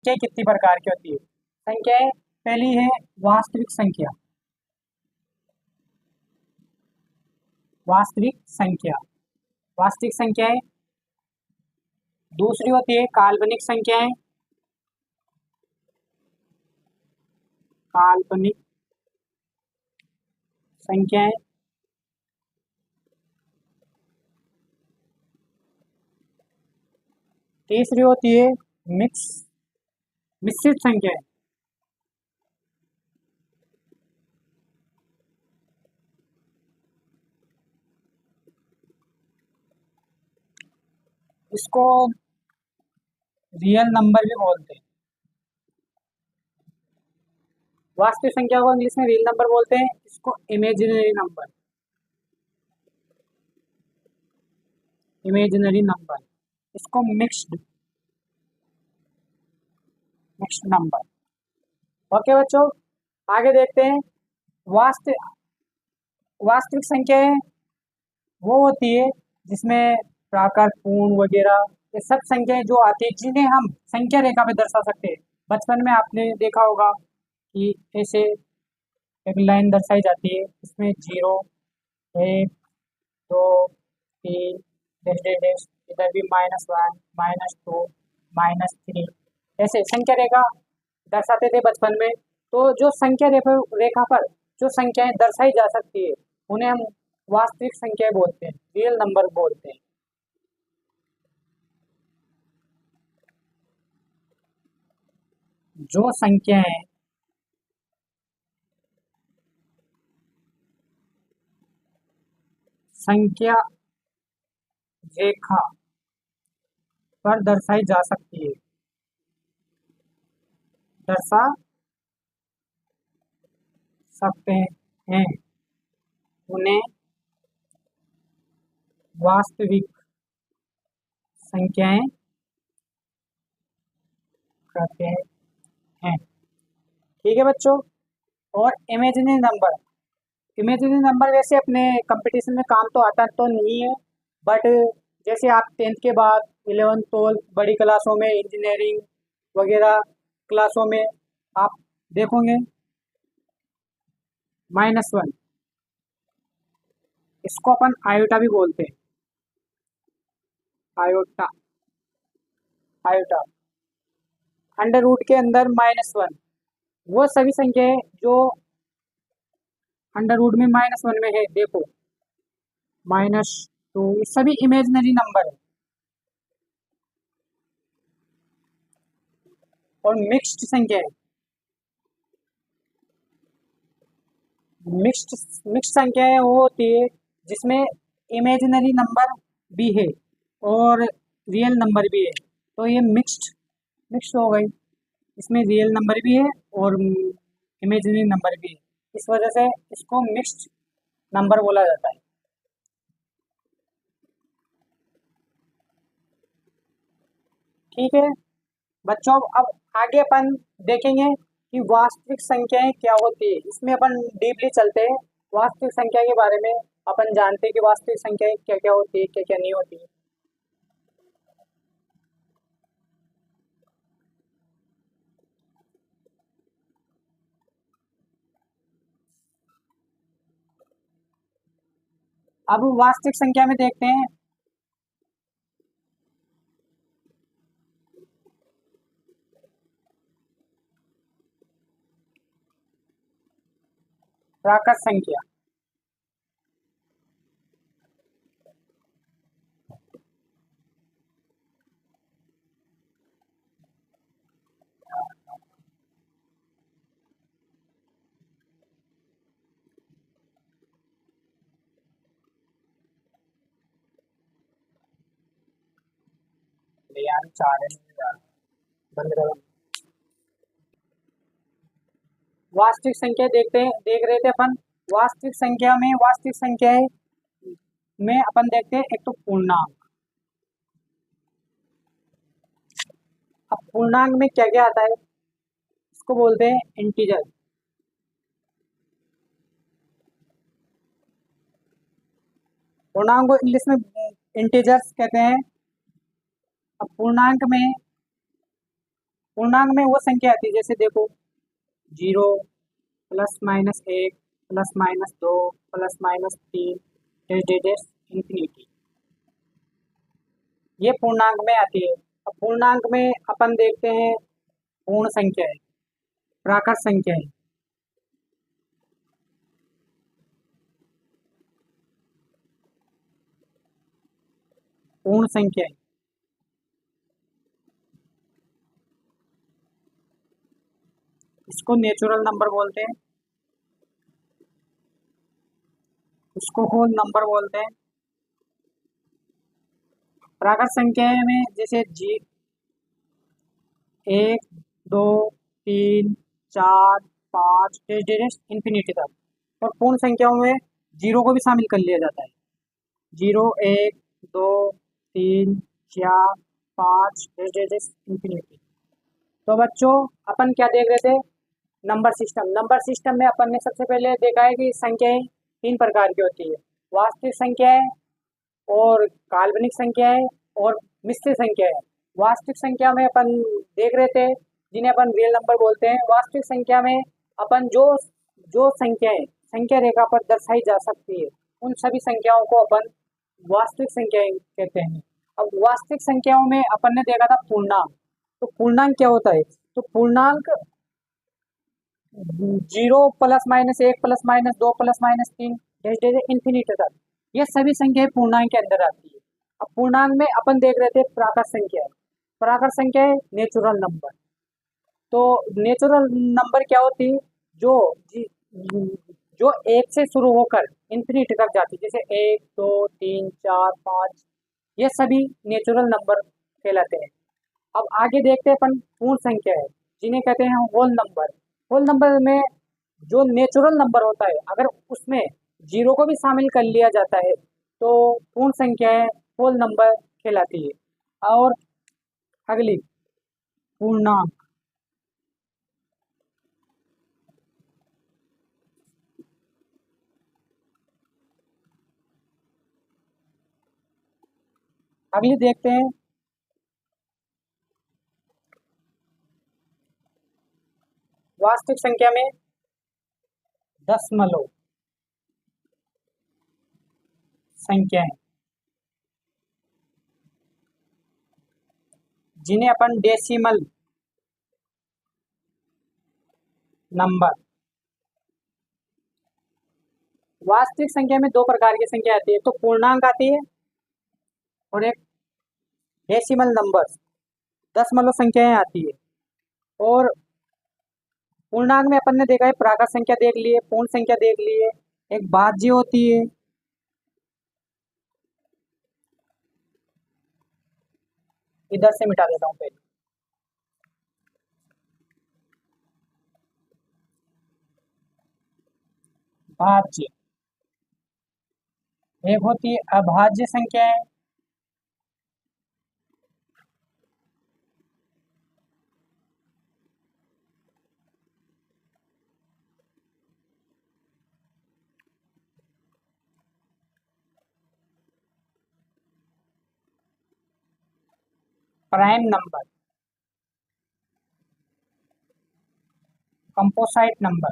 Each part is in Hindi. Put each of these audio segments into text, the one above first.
संख्या कितनी प्रकार की होती है? संख्याएं, पहली है वास्तविक संख्या। वास्तविक संख्या, वास्तविक संख्याएं। दूसरी होती है काल्पनिक संख्याएं। काल्पनिक संख्याएं। तीसरी होती है मिश्रित संख्याएं। इसको रियल नंबर भी बोलते हैं। वास्तविक संख्या को इंग्लिश में रियल नंबर बोलते हैं, इसको इमेजिनरी नंबर, इमेजिनरी नंबर, इसको मिक्स्ड नंबर। ओके बच्चों, आगे देखते हैं। वास्तविक वास्तविक संख्याएं वो होती है जिसमें प्राकार, पूर्ण वगैरह ये सब संख्याएं जो आती है जिन्हें हम संख्या रेखा में दर्शा सकते हैं। बचपन में आपने देखा होगा कि ऐसे एक लाइन दर्शाई जाती है, इसमें 0, 1, 2, 3, डैश डैश डैश, इधर भी -1, -2, -3, ऐसे संख्या रेखा दर्शाते थे बचपन में। तो जो संख्या रेखा पर जो संख्याएं दर्शाई जा सकती है उन्हें हम वास्तविक संख्याएं बोलते हैं, रियल नंबर बोलते हैं। जो संख्याएं संख्या रेखा पर दर्शाई जा सकती है, दर्शा सकते हैं, उन्हें वास्तविक संख्याएं कहते हैं। ठीक है बच्चों। और इमेजिनरी नंबर, इमेजिनरी नंबर वैसे अपने कंपटीशन में काम तो आता तो नहीं है, बट जैसे आप 10th के बाद 11th 12th बड़ी क्लासों में, इंजीनियरिंग वगैरह क्लासों में आप देखोगे -1, इसको अपन आयोटा भी बोलते हैं। आयोटा, आयोटा, अंडर रूट के अंदर -1, वो सभी संख्याएं जो अंडर रूट में -1 में है, देखो -2, ये सभी इमेजिनरी नंबर है। और मिक्स्ड संख्या है, मिक्स्ड संख्याएं वो होती है जिसमें इमेजिनरी नंबर भी है और रियल नंबर भी है। तो ये मिक्स्ड हो गई, इसमें रियल नंबर भी है और इमेजिनरी नंबर भी है, इस वजह से इसको मिक्स्ड नंबर बोला जाता है। ठीक है बच्चों, अब आगे अपन देखेंगे कि वास्तविक संख्याएं क्या होती है। इसमें अपन डीपली चलते हैं, वास्तविक संख्या के बारे में अपन जानते हैं कि वास्तविक संख्याएं क्या क्या होती है, क्या क्या नहीं होती है। अब वास्तविक संख्या में देखते हैं। प्राकृत संख्या, यार 4 बंद करो। वास्तविक संख्या देख रहे थे अपन। वास्तविक संख्याएं में अपन देखते हैं एक तो पूर्णांक। अब पूर्णांक में क्या क्या आता है, इसको बोलते हैं इंटीजर। पूर्णांक को इंग्लिश में इंटीजर्स कहते हैं। अब पूर्णांक में पूर्णांक में वो संख्या आती है, जैसे देखो 0 +-1 +-2 +-3 डेश इंफिनिटी, ये पूर्णांक में आती है। अब पूर्णांक में अपन देखते हैं पूर्ण संख्या है, प्राकृत संख्या है, पूर्ण संख्या है, इसको नेचुरल नंबर बोलते हैं, उसको होल नंबर बोलते हैं। प्राकृत संख्या में जैसे 1 2 3 4 5 डेश इंफिनिटी तक, और पूर्ण संख्याओं में जीरो को भी शामिल कर लिया जाता है, 0 1 2 3 4 5 डेश इंफिनिटी। तो बच्चों अपन क्या देख रहे थे, नंबर सिस्टम। नंबर सिस्टम में अपन ने सबसे पहले देखा है कि संख्याएं तीन प्रकार की होती है, वास्तविक संख्याएं और काल्पनिक संख्याएं और मिश्रित संख्याएं। वास्तविक संख्या में अपन देख रहे थे जिन्हें अपन रियल नंबर बोलते हैं। वास्तविक संख्या में अपन जो जो संख्याएं संख्या रेखा पर दर्शाई जा सकती है, उन सभी संख्याओं को अपन वास्तविक संख्याएं कहते हैं। अब वास्तविक संख्याओं में अपन ने देखा था पूर्णांक। तो पूर्णांक क्या होता है, तो पूर्णांक 0 +-1 +-2 +-3 डैश डैश इंफिनिटी तक, ये सभी संख्याएं पूर्णांक के अंदर आती है। अब पूर्णांक में अपन देख रहे थे प्राकृत संख्या। प्राकृत संख्या है नेचुरल नंबर। तो नेचुरल नंबर क्या होती है, जो जो एक से शुरू होकर इंफिनिटी तक जाती है, जैसे 1 2 3 4 5, ये सभी नेचुरल नंबर कहलाते हैं। अब आगे देखते हैं अपन पूर्ण संख्या है, जिन्हें कहते हैं होल नंबर। होल नंबर में जो नेचुरल नंबर होता है, अगर उसमें जीरो को भी शामिल कर लिया जाता है तो पूर्ण संख्याएं होल नंबर कहलाती है। और अगली पूर्णांक। अगली देखते हैं वास्तविक संख्या में दशमलव संख्याएं, जिन्हें अपन डेसिमल नंबर। वास्तविक संख्या में दो प्रकार की संख्या आती है, तो पूर्णांक आती है और एक डेसिमल नंबर दशमलव संख्याएं आती है। और पूर्णांक में अपन ने देखा है प्राकृत संख्या देख ली है, पूर्ण संख्या देख ली है, एक भाज्य होती है, इधर से मिटा देता हूँ पहले, भाज्य, एक होती है अभाज्य संख्याएं, प्राइम नंबर, कंपोसाइट नंबर।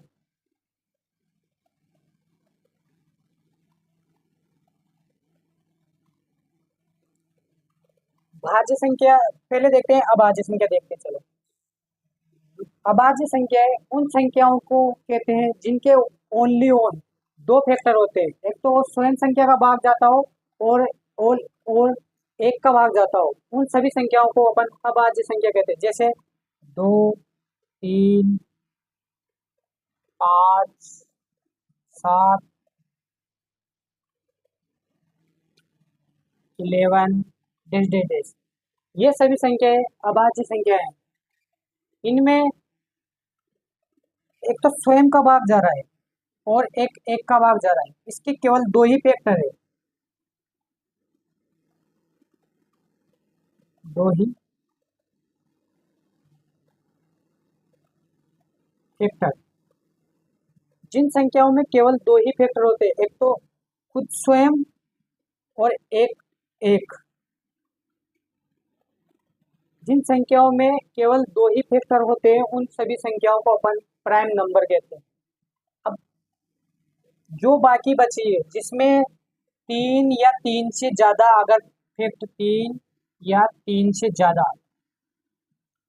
भाज्य संख्या पहले देखते हैं, अभाज्य संख्या देखते हैं। चलो, अभाज्य संख्याएं उन संख्याओं को कहते हैं जिनके ओनली ओन दो फैक्टर होते हैं, एक तो स्वयं संख्या का भाग जाता हो और और, और एक का भाग जाता हो, उन सभी संख्याओं को अपन अभाज्य संख्या कहते हैं। जैसे 2 3 5 7 11 डैश डैश डैश, ये सभी संख्याएं अभाज्य संख्या है। इनमें एक तो स्वयं का भाग जा रहा है और एक एक का भाग जा रहा है, इसके केवल दो ही फैक्टर है, दो ही फैक्टर। जिन संख्याओं में केवल दो ही फैक्टर होते हैं, एक तो खुद स्वयं और एक एक, जिन संख्याओं में केवल दो ही फैक्टर होते हैं उन सभी संख्याओं को अपन प्राइम नंबर कहते हैं। अब जो बाकी बची है जिसमें तीन या तीन से ज्यादा, अगर फैक्ट तीन या तीन से ज्यादा,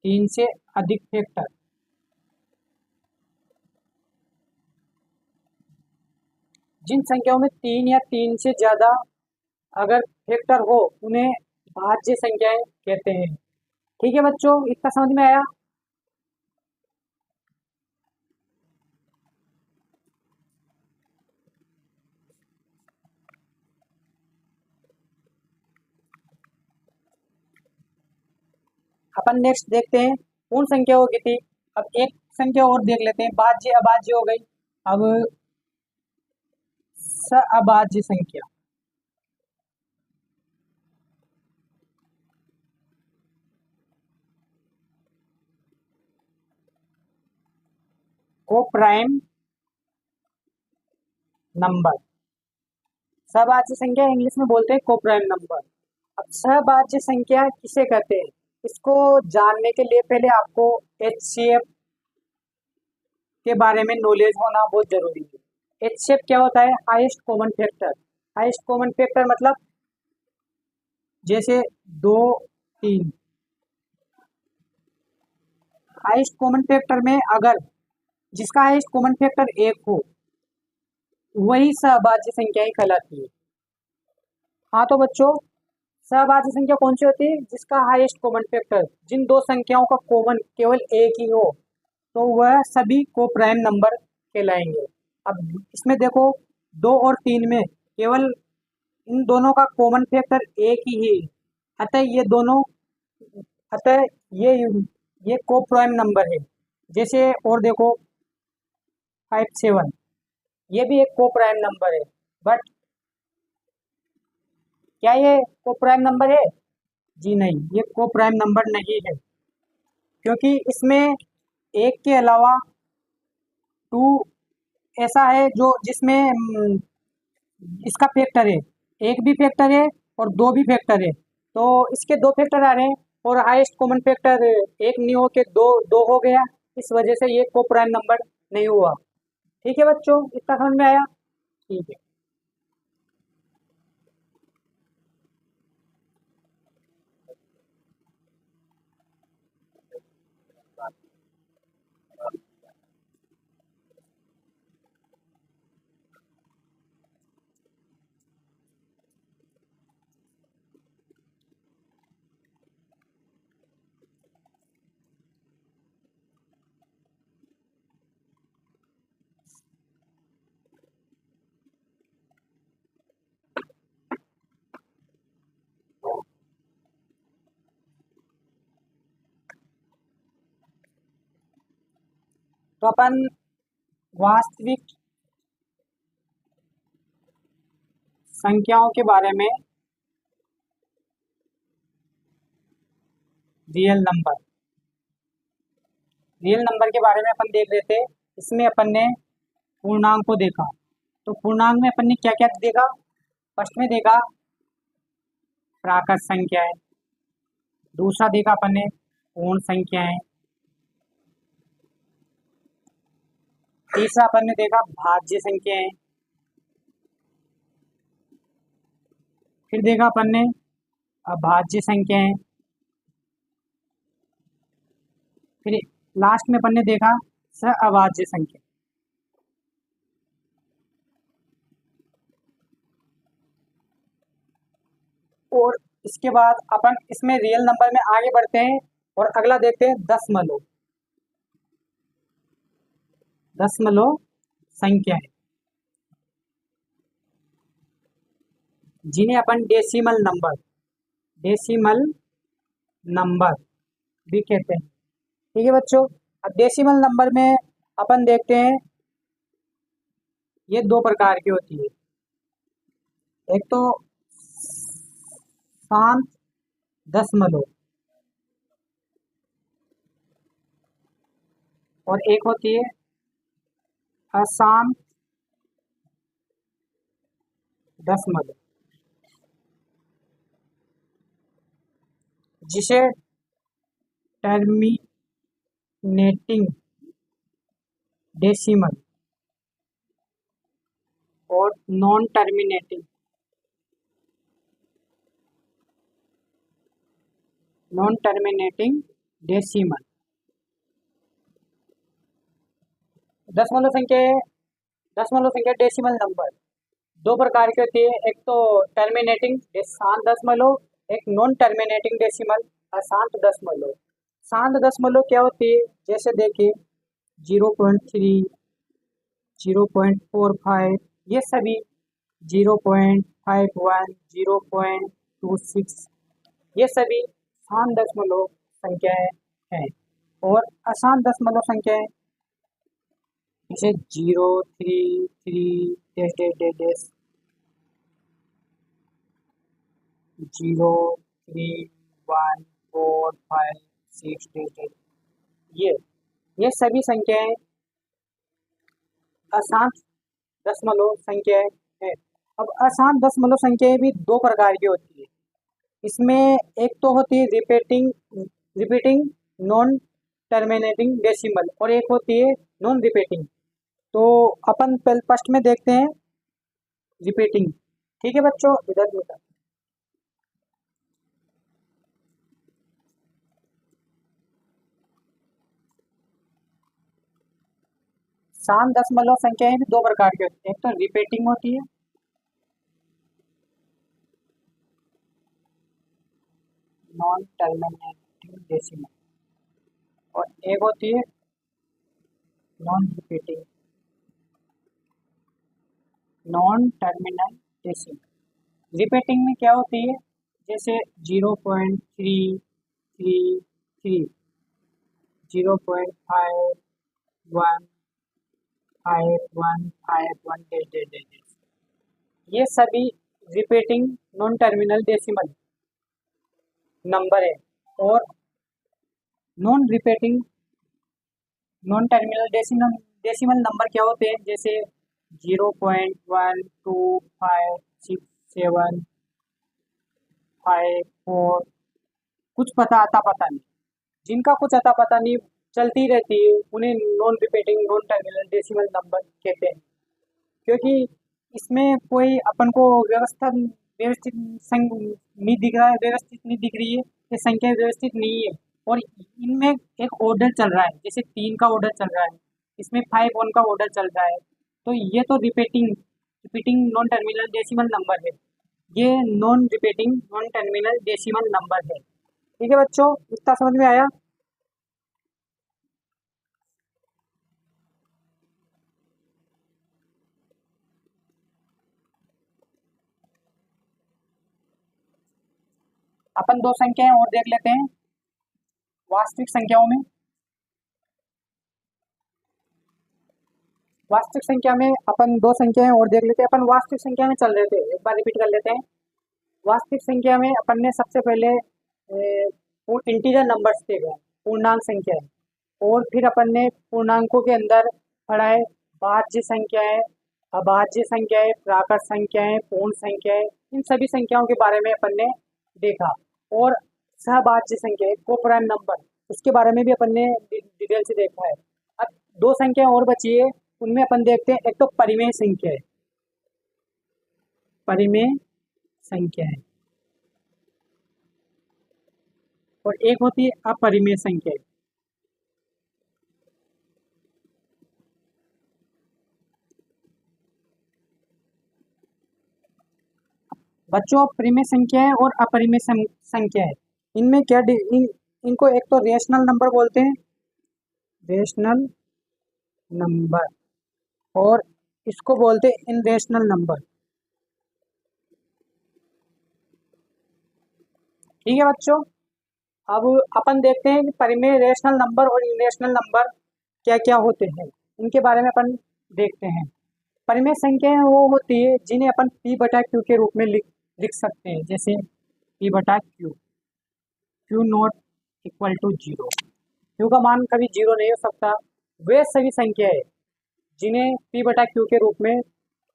तीन से अधिक फैक्टर, जिन संख्याओं में तीन या तीन से ज्यादा अगर फैक्टर हो उन्हें भाज्य संख्याएं कहते हैं। ठीक है बच्चों, इतना समझ में आया? अपन नेक्स्ट देखते हैं पूर्ण संख्या होगी थी। अब एक संख्या और देख लेते हैं, भाज्य अभाज्य हो गई। अब अभाज्य संख्या, को प्राइम नंबर, सभाज्य संख्या इंग्लिश में बोलते हैं को प्राइम नंबर। अब सहभाज्य संख्या किसे कहते हैं, इसको जानने के लिए पहले आपको HCF के बारे में नॉलेज होना बहुत जरूरी है। HCF क्या होता है? Highest common factor. Highest common factor मतलब जैसे दो, तीन। हाईएस्ट कॉमन फैक्टर में अगर जिसका हाईएस्ट कॉमन फैक्टर एक हो वही सहभाज्य संख्याएं कहलाती है। हाँ तो बच्चों, सहभाज्य संख्या कौन सी होती है? जिसका हाईएस्ट कॉमन फैक्टर, जिन दो संख्याओं का कॉमन केवल एक ही हो तो वह सभी को प्राइम नंबर कहलाएंगे। अब इसमें देखो, दो और तीन में केवल इन दोनों का कॉमन फैक्टर एक ही है, अतः ये दोनों, अतः ये को प्राइम नंबर है। जैसे और देखो 5, 7, ये भी एक को प्राइम नंबर है। बट क्या ये को प्राइम नंबर है? जी नहीं, ये को प्राइम नंबर नहीं है, क्योंकि इसमें एक के अलावा टू ऐसा है जो जिसमें इसका फैक्टर है, एक भी फैक्टर है और दो भी फैक्टर है। तो इसके दो फैक्टर आ रहे हैं और हाईएस्ट कॉमन फैक्टर एक नहीं हो के दो दो हो गया, इस वजह से ये को प्राइम नंबर नहीं हुआ। ठीक है बच्चों, इतना समझ में आया? ठीक है। तो अपन वास्तविक संख्याओं के बारे में, रियल नंबर, रियल नंबर के बारे में अपन देख रहे थे। इसमें अपन ने पूर्णांक को देखा। तो पूर्णांक में अपन ने क्या क्या देखा? फर्स्ट में देखा प्राकृत संख्याएं, दूसरा देखा अपन ने पूर्ण संख्याएं, तीसरा अपन ने देखा भाज्य संख्याएं, फिर देखा अपन ने अभाज्य संख्याएं, फिर लास्ट में अपन ने देखा सहअभाज्य संख्या। और इसके बाद अपन इसमें रियल नंबर में आगे बढ़ते हैं और अगला देखते हैं दशमलव, दशमलव संख्याएं, जिन्हें अपन डेसिमल नंबर, डेसिमल नंबर भी कहते हैं। ठीक है बच्चों, अब डेसिमल नंबर में अपन देखते हैं ये दो प्रकार की होती है। एक तो शांत दशमलव और एक होती है अशांत दशमलव, जिसे टर्मिनेटिंग डेसिमल और नॉन टर्मिनेटिंग डेसिमल। दशमलव संख्या डेसिमल नंबर दो प्रकार की होती है, एक तो टर्मिनेटिंग शांत दशमलव, एक नॉन टर्मिनेटिंग डेसिमल अशांत दशमलव। शांत दशमलव क्या होती है, जैसे देखिए 0.3, 0.45, ये सभी 0.51, 0.26, ये सभी शांत दशमलव संख्याएं हैं। और अशांत दशमलव संख्याएं जैसे 0, 3, 3, dash dash dash dash, 0, 3, 1, 4, 5, 6 dash dash, ये सभी संख्याएं अशांत दशमलव संख्याएं हैं। अब अशांत दशमलव संख्याएं भी दो प्रकार की होती है। इसमें एक तो होती है रिपीटिंग नॉन टर्मिनेटिंग डेसिमल और एक होती है नॉन रिपीटिंग। तो अपन फर्स्ट में देखते हैं रिपीटिंग। ठीक है बच्चों, इधर देखा शांत दशमलव संख्याएं भी दो प्रकार की होती है, एक तो रिपीटिंग होती है नॉन टर्मिनेटिंग डेसिमल और एक होती है non repeating non terminal decimal. Repeating में क्या होती है, जैसे 0.333, 0.51, 5151 ये सभी repeating non terminal decimal number है। और non repeating non terminal decimal number क्या होते हैं, जैसे 0.125675 4, कुछ पता नहीं, जिनका कुछ अता पता नहीं चलती रहती है उन्हें non repeating non terminal decimal number कहते हैं। क्योंकि इसमें कोई अपन को व्यवस्थित नहीं दिख रहा है, व्यवस्थित नहीं दिख रही है, ये संख्या व्यवस्थित नहीं है और इनमें एक ऑर्डर चल रहा है, जैसे 3 का ऑर्डर चल रहा है, इसमें 5 का ऑर्डर चल रहा है। तो ये तो repeating non terminal decimal number है, ये non repeating non terminal decimal number है। ठीक है बच्चों, इतना समझ में आया। अपन दो संख्याएं और देख लेते हैं वास्तविक संख्याओं में। वास्तविक संख्या में अपन दो संख्याएं और देख लेते हैं। अपन वास्तविक संख्या में चल रहे थे, एक बार रिपीट कर लेते हैं। वास्तविक संख्या में अपन ने सबसे पहले इंटीजर नंबर्स देखे, पूर्णांक संख्या है, और फिर अपन ने पूर्णांकों के अंदर पढ़ा है भाज्य संख्याएं, अभाज्य संख्याएं, प्राकृत संख्याएं, पूर्ण संख्याएं, इन सभी संख्याओं के बारे में अपन ने देखा। और सहभाज्य संख्या कोप्राइम नंबर, उसके बारे में भी अपन ने डिटेल से देखा है। अब दो संख्या और बची है, उनमें अपन देखते हैं, एक तो परिमेय संख्या है, परिमेय संख्या है, और एक होती है अपरिमेय संख्या है। बच्चों, परिमेय संख्या है और अपरिमेय संख्या है, इनमें क्या इनको एक तो रेशनल नंबर बोलते हैं, रेशनल नंबर, और इसको बोलते हैं इनरेशनल नंबर। ठीक है बच्चों, अब अपन देखते हैं कि परिमेय रेशनल नंबर और इनरेशनल नंबर क्या क्या होते हैं, इनके बारे में अपन देखते हैं। परिमेय संख्याएं वो होती है जिन्हें अपन P/Q के रूप में लिख सकते हैं, जैसे P/Q, Q not equal to 0, Q का मान कभी 0 नहीं हो सकता। वे सभी संख्याएं जिन्हें P/Q के रूप में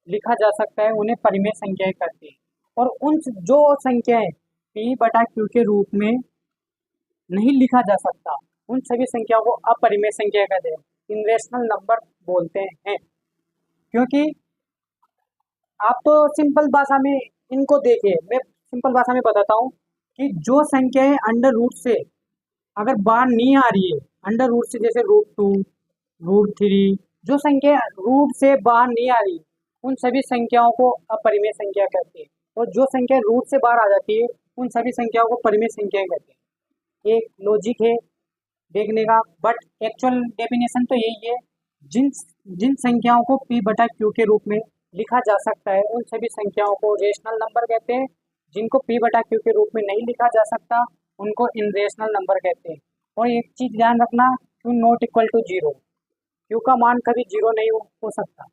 लिखा जा सकता है उन्हें परिमेय संख्याएं कहते हैं। और उन जो संख्याएं P/Q के रूप में नहीं लिखा जा सकता, उन सभी संख्याओं को अपरिमेय संख्या कहते हैं, इनरेशनल नंबर बोलते हैं। क्योंकि आप तो सिंपल भाषा में इनको देखिए, मैं सिंपल भाषा में बताता हूँ कि जो संख्याएं अंडर रूट से अगर बाहर नहीं आ रही है, अंडर रूट से जैसे रूट 2, रूट 3, जो संख्या रूट से बाहर नहीं आ रही, उन सभी संख्याओं को अपरिमेय संख्या कहते हैं। और जो संख्या रूट से बाहर आ जाती है, उन सभी संख्याओं को परिमेय संख्या कहते हैं। एक लॉजिक है देखने का, बट एक्चुअल डेफिनेशन तो यही है। जिन जिन संख्याओं को p बटा q के रूप में लिखा जा सकता है, उन सभी संख्याओं को रेशनल नंबर कहते हैं। जिनको p बटा q के रूप में नहीं लिखा जा सकता, उनको इनरेशनल नंबर कहते हैं। और एक चीज ध्यान रखना, q not equal to 0, q का मान कभी 0 नहीं हो सकता।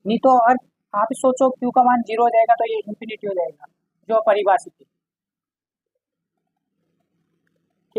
नहीं तो और आप सोचो q का मान 0 हो जाएगा तो ये इंफिनिटी हो जाएगा, जो अपरिभाषित है।